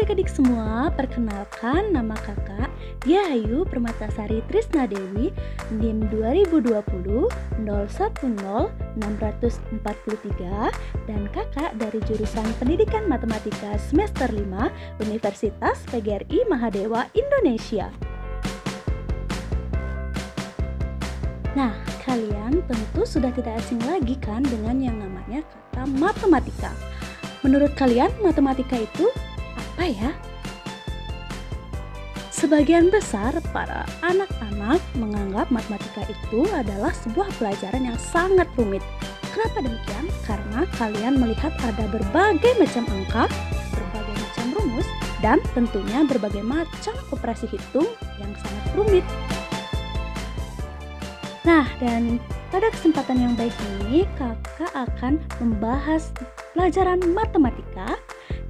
adik-adik semua, perkenalkan nama kakak Diahayu Permatasari Trisna Dewi, NIM 2020 010643, dan kakak dari jurusan Pendidikan Matematika semester 5 Universitas PGRI Mahadewa Indonesia. Nah, kalian tentu sudah tidak asing lagi kan dengan yang namanya kata matematika. Menurut kalian matematika itu apa ya? Sebagian besar para anak-anak menganggap matematika itu adalah sebuah pelajaran yang sangat rumit. Kenapa demikian? Karena kalian melihat ada berbagai macam angka, berbagai macam rumus, dan tentunya berbagai macam operasi hitung yang sangat rumit. Nah, dan pada kesempatan yang baik ini, kakak akan membahas pelajaran matematika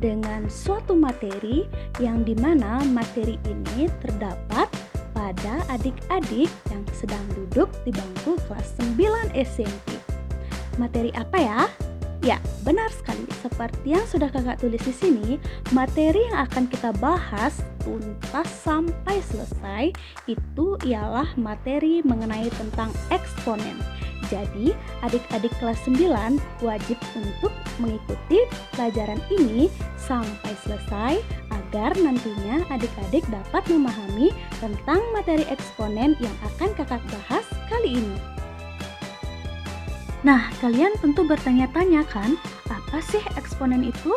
dengan suatu materi yang dimana materi ini terdapat pada adik-adik yang sedang duduk di bangku kelas 9 SMP. Materi apa ya? Ya, benar sekali. Seperti yang sudah kakak tulis di sini, materi yang akan kita bahas tuntas sampai selesai itu ialah materi mengenai tentang eksponen. Jadi, adik-adik kelas 9 wajib untuk mengikuti pelajaran ini sampai selesai agar nantinya adik-adik dapat memahami tentang materi eksponen yang akan kakak bahas kali ini. Nah, kalian tentu bertanya-tanya kan, apa sih eksponen itu?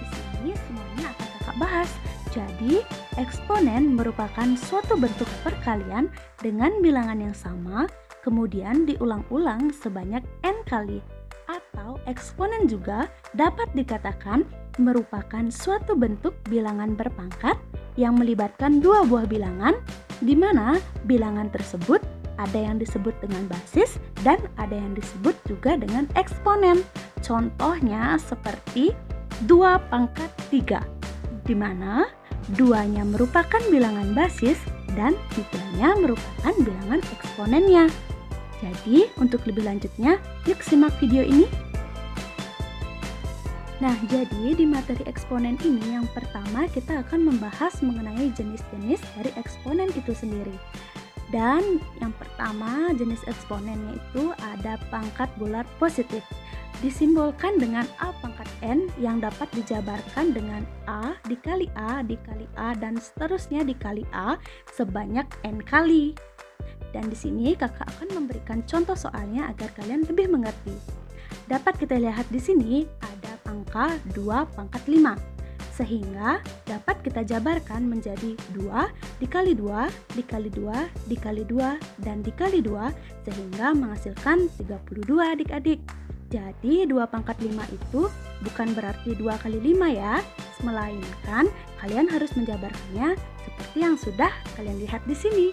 Di sini semuanya akan kakak bahas. Jadi, eksponen merupakan suatu bentuk perkalian dengan bilangan yang sama, kemudian diulang-ulang sebanyak n kali. Atau eksponen juga dapat dikatakan merupakan suatu bentuk bilangan berpangkat yang melibatkan dua buah bilangan, di mana bilangan tersebut ada yang disebut dengan basis dan ada yang disebut juga dengan eksponen. Contohnya seperti 2 pangkat 3, di mana 2-nya merupakan bilangan basis dan 3-nya merupakan bilangan eksponennya. Jadi, untuk lebih lanjutnya, yuk simak video ini. Nah, jadi di materi eksponen ini yang pertama kita akan membahas mengenai jenis-jenis dari eksponen itu sendiri. Dan yang pertama jenis eksponennya itu ada pangkat bulat positif, disimbolkan dengan A pangkat N yang dapat dijabarkan dengan A dikali A dikali A dan seterusnya dikali A sebanyak N kali. Dan di sini kakak akan memberikan contoh soalnya agar kalian lebih mengerti. Dapat kita lihat di sini ada angka 2 pangkat 5. Sehingga dapat kita jabarkan menjadi 2 dikali 2 dikali 2 dikali 2 dan dikali 2 sehingga menghasilkan 32 adik-adik. Jadi 2 pangkat 5 itu bukan berarti 2 kali 5 ya, melainkan kalian harus menjabarkannya seperti yang sudah kalian lihat di sini.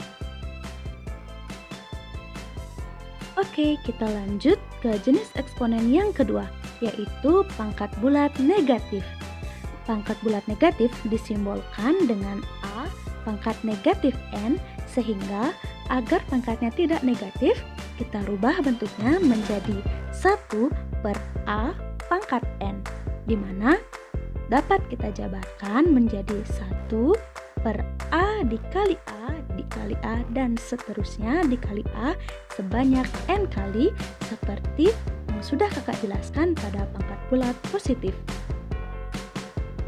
Oke, kita lanjut ke jenis eksponen yang kedua, yaitu pangkat bulat negatif. Pangkat bulat negatif disimbolkan dengan A pangkat negatif N, sehingga agar pangkatnya tidak negatif, kita rubah bentuknya menjadi 1 per A pangkat N, di mana dapat kita jabarkan menjadi 1 per A dikali A dikali A dan seterusnya dikali A sebanyak N kali seperti yang sudah kakak jelaskan pada pangkat bulat positif.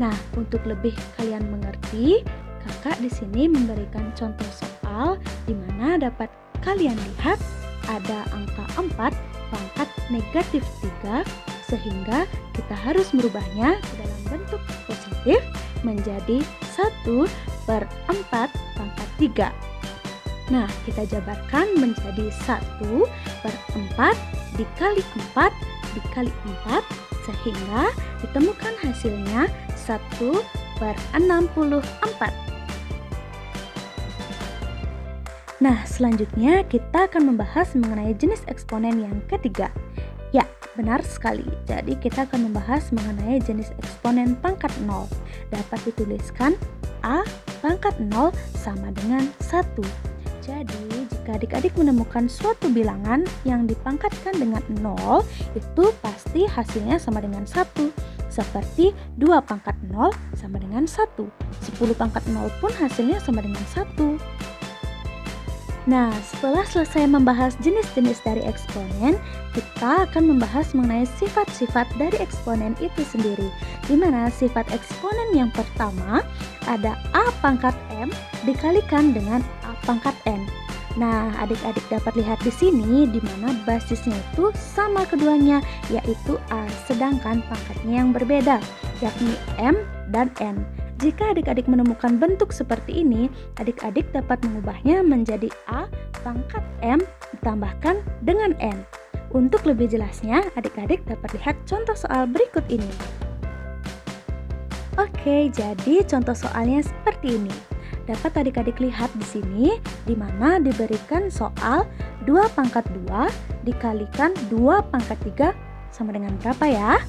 Nah, untuk lebih kalian mengerti, kakak di sini memberikan contoh soal di mana dapat kalian lihat ada angka 4 pangkat negatif 3 sehingga kita harus merubahnya ke dalam bentuk positif menjadi 1 per 4 pangkat 3. Nah, kita jabarkan menjadi 1 per 4 dikali 4 dikali 4 sehingga ditemukan hasilnya 1 per 64. Nah, selanjutnya kita akan membahas mengenai jenis eksponen yang ketiga. Ya, benar sekali. Jadi kita akan membahas mengenai jenis eksponen pangkat 0. Dapat dituliskan A pangkat 0 sama dengan 1. Jadi, jika adik-adik menemukan suatu bilangan yang dipangkatkan dengan 0, itu pasti hasilnya sama dengan 1. seperti 2 pangkat 0 sama dengan 1. 10 pangkat 0 pun hasilnya sama dengan 1. Nah, setelah selesai membahas jenis-jenis dari eksponen, kita akan membahas mengenai sifat-sifat dari eksponen itu sendiri. Di mana sifat eksponen yang pertama ada A pangkat M dikalikan dengan A pangkat N. Nah, adik-adik dapat lihat di sini di mana basisnya itu sama keduanya, yaitu A, sedangkan pangkatnya yang berbeda, yakni M dan N. Jika adik-adik menemukan bentuk seperti ini, adik-adik dapat mengubahnya menjadi A pangkat M ditambahkan dengan N. Untuk lebih jelasnya, adik-adik dapat lihat contoh soal berikut ini. Oke, jadi contoh soalnya seperti ini. Dapat adik-adik lihat di sini, di mana diberikan soal 2 pangkat 2 dikalikan 2 pangkat 3 sama dengan berapa ya?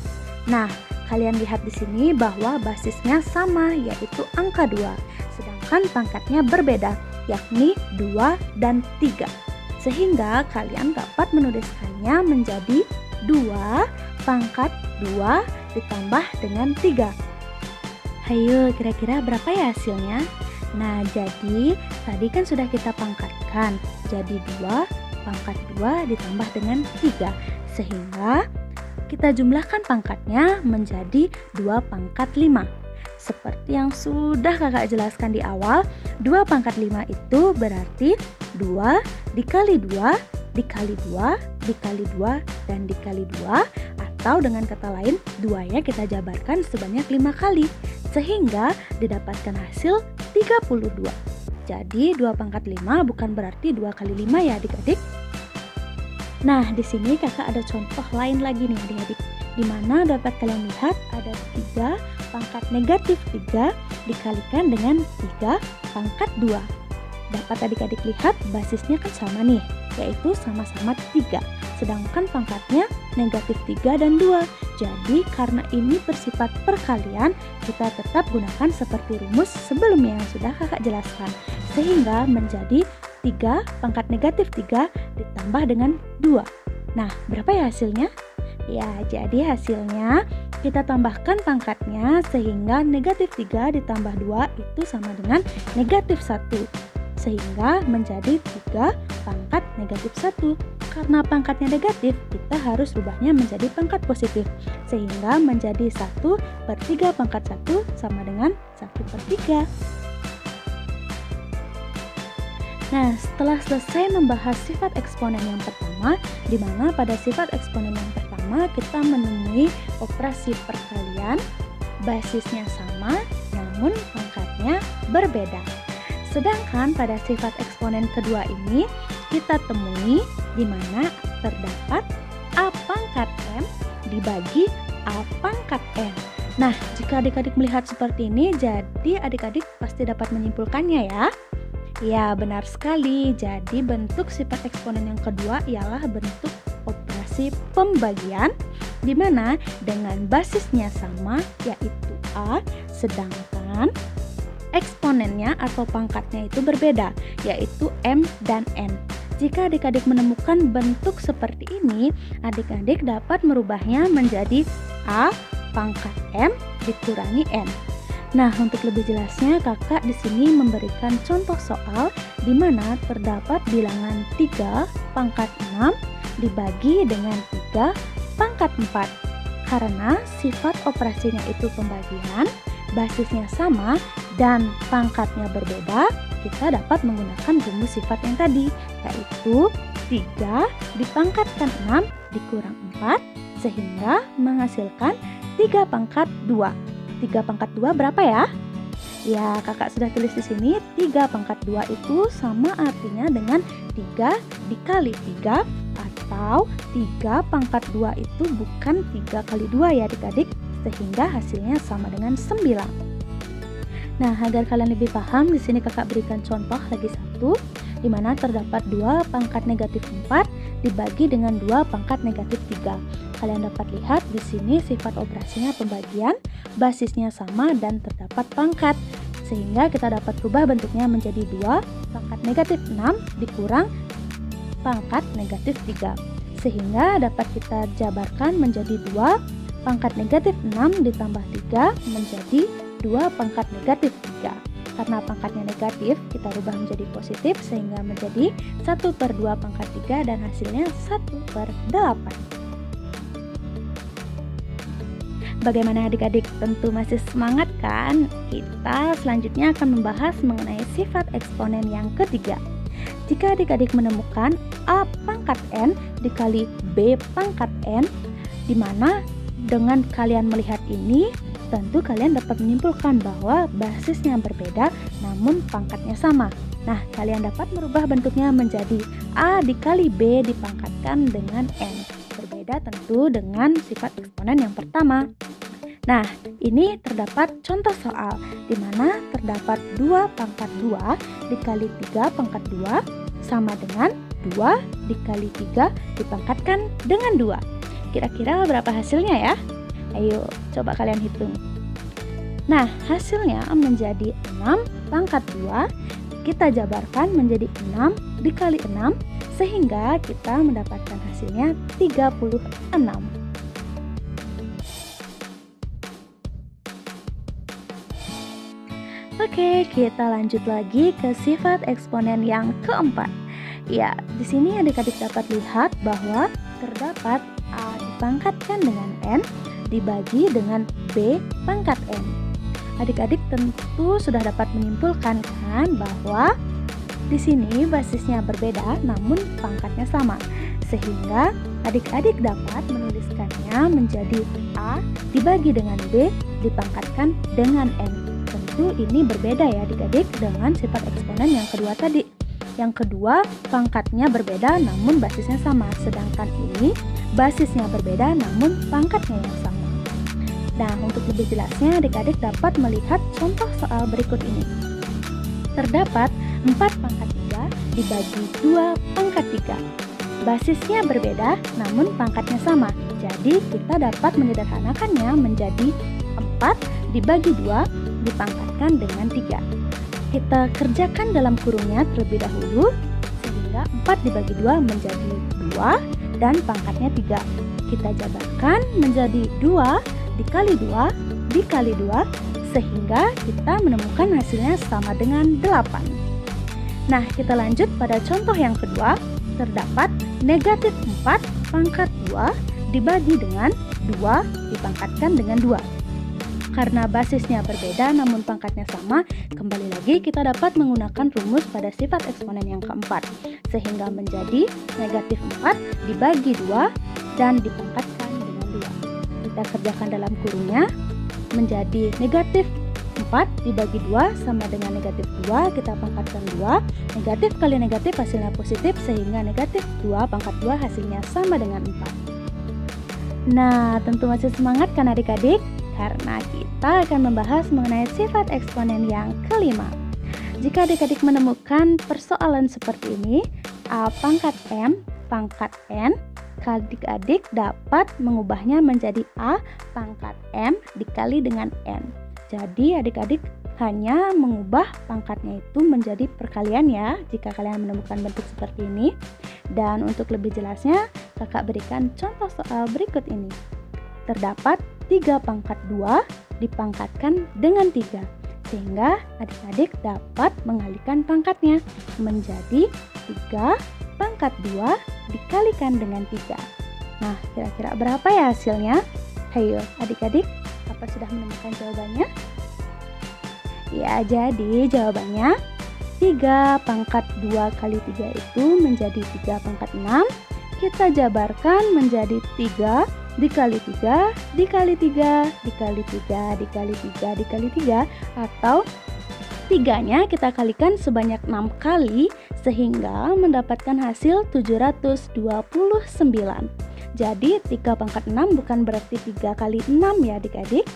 Nah, kalian lihat di sini bahwa basisnya sama, yaitu angka 2, sedangkan pangkatnya berbeda, yakni 2 dan 3. Sehingga kalian dapat menuliskannya menjadi 2 pangkat 2 ditambah dengan 3. Hayo, kira-kira berapa ya hasilnya? Nah, jadi tadi kan sudah kita pangkatkan, jadi 2 pangkat 2 ditambah dengan 3, sehingga kita jumlahkan pangkatnya menjadi 2 pangkat 5. Seperti yang sudah kakak jelaskan di awal, 2 pangkat 5 itu berarti 2 dikali 2 dikali 2 dikali 2 dan dikali 2, atau dengan kata lain 2-nya kita jabarkan sebanyak 5 kali, sehingga didapatkan hasil 32. Jadi 2 pangkat 5 bukan berarti 2 kali 5 ya adik-adik. Nah, di sini kakak ada contoh lain lagi nih adik-adik, di mana dapat kalian lihat ada 3 pangkat negatif 3 dikalikan dengan 3 pangkat 2. Dapat adik-adik lihat basisnya kan sama nih, yaitu sama-sama 3, sedangkan pangkatnya negatif 3 dan 2. Jadi karena ini bersifat perkalian, kita tetap gunakan seperti rumus sebelumnya yang sudah kakak jelaskan, sehingga menjadi 3 pangkat negatif 3 ditambah dengan 2. Nah, berapa ya hasilnya? Ya, jadi hasilnya kita tambahkan pangkatnya sehingga negatif 3 ditambah 2 itu sama dengan negatif 1. Sehingga menjadi 3 pangkat negatif 1. Karena pangkatnya negatif, kita harus rubahnya menjadi pangkat positif. Sehingga menjadi 1/3 pangkat 1 sama dengan 1/3. Nah, setelah selesai membahas sifat eksponen yang pertama, di mana pada sifat eksponen yang pertama kita menemui operasi perkalian, basisnya sama, namun pangkatnya berbeda. Sedangkan pada sifat eksponen kedua ini, kita temui di mana terdapat A pangkat M dibagi A pangkat N. Nah, jika adik-adik melihat seperti ini, jadi adik-adik pasti dapat menyimpulkannya ya. Ya, benar sekali. Jadi bentuk sifat eksponen yang kedua ialah bentuk operasi pembagian, di mana dengan basisnya sama, yaitu A, sedangkan eksponennya atau pangkatnya itu berbeda, yaitu M dan N. Jika adik-adik menemukan bentuk seperti ini, adik-adik dapat merubahnya menjadi A pangkat M dikurangi N. Nah, untuk lebih jelasnya, kakak di sini memberikan contoh soal di mana terdapat bilangan 3 pangkat 6 dibagi dengan 3 pangkat 4. Karena sifat operasinya itu pembagian, basisnya sama, dan pangkatnya berbeda, kita dapat menggunakan rumus sifat yang tadi, yaitu 3 dipangkatkan 6 dikurang 4, sehingga menghasilkan 3 pangkat 2. 3 pangkat 2 berapa ya? Ya, kakak sudah tulis di sini 3 pangkat 2 itu sama artinya dengan 3 dikali 3, atau 3 pangkat 2 itu bukan 3 kali 2 ya adik-adik, sehingga hasilnya sama dengan 9. Nah, agar kalian lebih paham, di sini kakak berikan contoh lagi satu, di mana terdapat 2 pangkat negatif 4 dibagi dengan 2 pangkat negatif 3. Kalian dapat lihat di sini sifat operasinya pembagian, basisnya sama, dan terdapat pangkat. Sehingga kita dapat rubah bentuknya menjadi 2 pangkat negatif 6 dikurang pangkat negatif 3. Sehingga dapat kita jabarkan menjadi 2 pangkat negatif 6 ditambah 3 menjadi 2 pangkat negatif 3. Karena pangkatnya negatif, kita rubah menjadi positif sehingga menjadi 1/2 pangkat 3 dan hasilnya 1/8. Bagaimana adik-adik? Tentu masih semangat kan? Kita selanjutnya akan membahas mengenai sifat eksponen yang ketiga. Jika adik-adik menemukan A pangkat N dikali B pangkat N, di mana dengan kalian melihat ini, tentu kalian dapat menyimpulkan bahwa basisnya berbeda namun pangkatnya sama. Nah, kalian dapat merubah bentuknya menjadi A dikali B dipangkatkan dengan N. Berbeda tentu dengan sifat eksponen yang pertama. Nah, ini terdapat contoh soal di mana terdapat 2 pangkat 2 dikali 3 pangkat 2 sama dengan 2 dikali 3 dipangkatkan dengan 2. Kira-kira berapa hasilnya ya? Ayo, coba kalian hitung. Nah, hasilnya menjadi 6 pangkat 2. Kita jabarkan menjadi 6 dikali 6 sehingga kita mendapatkan hasilnya 36. Oke, kita lanjut lagi ke sifat eksponen yang keempat. Ya, di sini adik-adik dapat lihat bahwa terdapat A dipangkatkan dengan N dibagi dengan B pangkat N. Adik-adik tentu sudah dapat menyimpulkan kan bahwa di sini basisnya berbeda namun pangkatnya sama. Sehingga adik-adik dapat menuliskannya menjadi A dibagi dengan B dipangkatkan dengan N. Tentu ini berbeda ya adik-adik dengan sifat eksponen yang kedua tadi. Yang kedua, pangkatnya berbeda namun basisnya sama. Sedangkan ini basisnya berbeda namun pangkatnya yang sama. Nah, untuk lebih jelasnya adik-adik dapat melihat contoh soal berikut ini. Terdapat 4 pangkat 3 dibagi 2 pangkat 3. Basisnya berbeda namun pangkatnya sama. Jadi kita dapat menyederhanakannya menjadi 4 dibagi 2 dipangkatkan dengan 3. Kita kerjakan dalam kurungnya terlebih dahulu sehingga 4 dibagi 2 menjadi 2 dan pangkatnya 3. Kita jabarkan menjadi 2 dikali 2 dikali 2 sehingga kita menemukan hasilnya sama dengan 8. Nah, kita lanjut pada contoh yang kedua. Terdapat negatif 4 pangkat 2 dibagi dengan 2 dipangkatkan dengan 2. Karena basisnya berbeda namun pangkatnya sama, kembali lagi kita dapat menggunakan rumus pada sifat eksponen yang keempat. Sehingga menjadi negatif 4 dibagi 2 dan dipangkatkan dengan 2. Kita kerjakan dalam kurungnya menjadi negatif 4 dibagi 2 sama dengan negatif 2, kita pangkatkan 2. Negatif kali negatif hasilnya positif sehingga negatif 2 pangkat 2 hasilnya sama dengan 4. Nah, tentu masih semangat kan adik-adik? Karena kita akan membahas mengenai sifat eksponen yang kelima. Jika adik-adik menemukan persoalan seperti ini, A pangkat M pangkat N, adik-adik dapat mengubahnya menjadi A pangkat M dikali dengan N. Jadi adik-adik hanya mengubah pangkatnya itu menjadi perkalian ya jika kalian menemukan bentuk seperti ini. Dan untuk lebih jelasnya, kakak berikan contoh soal berikut ini. Terdapat 3 pangkat 2 dipangkatkan dengan 3 sehingga adik-adik dapat mengalihkan pangkatnya menjadi 3 pangkat 2 dikalikan dengan 3. Nah, kira-kira berapa ya hasilnya? Hayo adik-adik, apa sudah menemukan jawabannya? Ya, jadi jawabannya 3 pangkat 2 kali 3 itu menjadi 3 pangkat 6. Kita jabarkan menjadi 3 dikali 3 dikali 3 dikali 3 dikali 3 dikali 3 atau 3-nya kita kalikan sebanyak 6 kali sehingga mendapatkan hasil 729. Jadi 3 pangkat 6 bukan berarti 3 kali 6 ya adik-adik.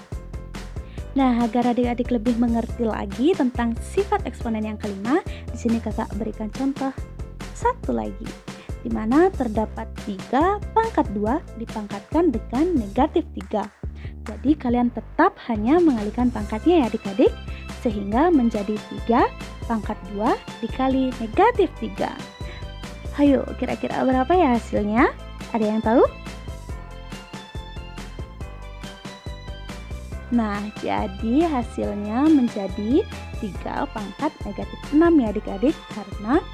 Nah, agar adik-adik lebih mengerti lagi tentang sifat eksponen yang kelima, di sini kakak berikan contoh satu lagi, di mana terdapat 3 pangkat 2 dipangkatkan dengan negatif 3. Jadi kalian tetap hanya mengalihkan pangkatnya ya adik-adik, sehingga menjadi 3 pangkat 2 dikali negatif 3. Hayo, kira-kira berapa ya hasilnya? Ada yang tahu? Nah, jadi hasilnya menjadi 3 pangkat negatif 6 ya adik-adik, karena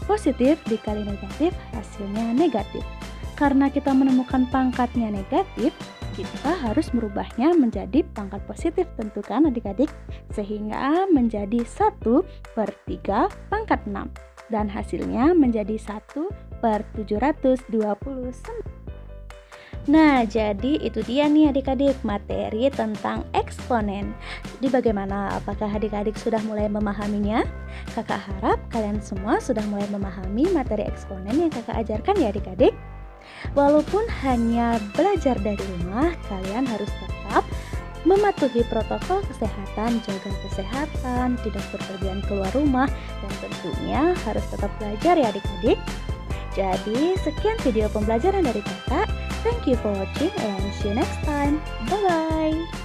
positif dikali negatif hasilnya negatif. Karena kita menemukan pangkatnya negatif, kita harus merubahnya menjadi pangkat positif tentu kan adik-adik, sehingga menjadi 1/3 pangkat 6 dan hasilnya menjadi 1/729. Nah, jadi itu dia nih adik-adik materi tentang eksponen. Jadi bagaimana? Apakah adik-adik sudah mulai memahaminya? Kakak harap kalian semua sudah mulai memahami materi eksponen yang kakak ajarkan ya adik-adik. Walaupun hanya belajar dari rumah, kalian harus tetap mematuhi protokol kesehatan, jaga kesehatan, tidak berpergian keluar rumah, dan tentunya harus tetap belajar ya adik-adik. Jadi sekian video pembelajaran dari kakak. Thank you for watching and see you next time. Bye bye.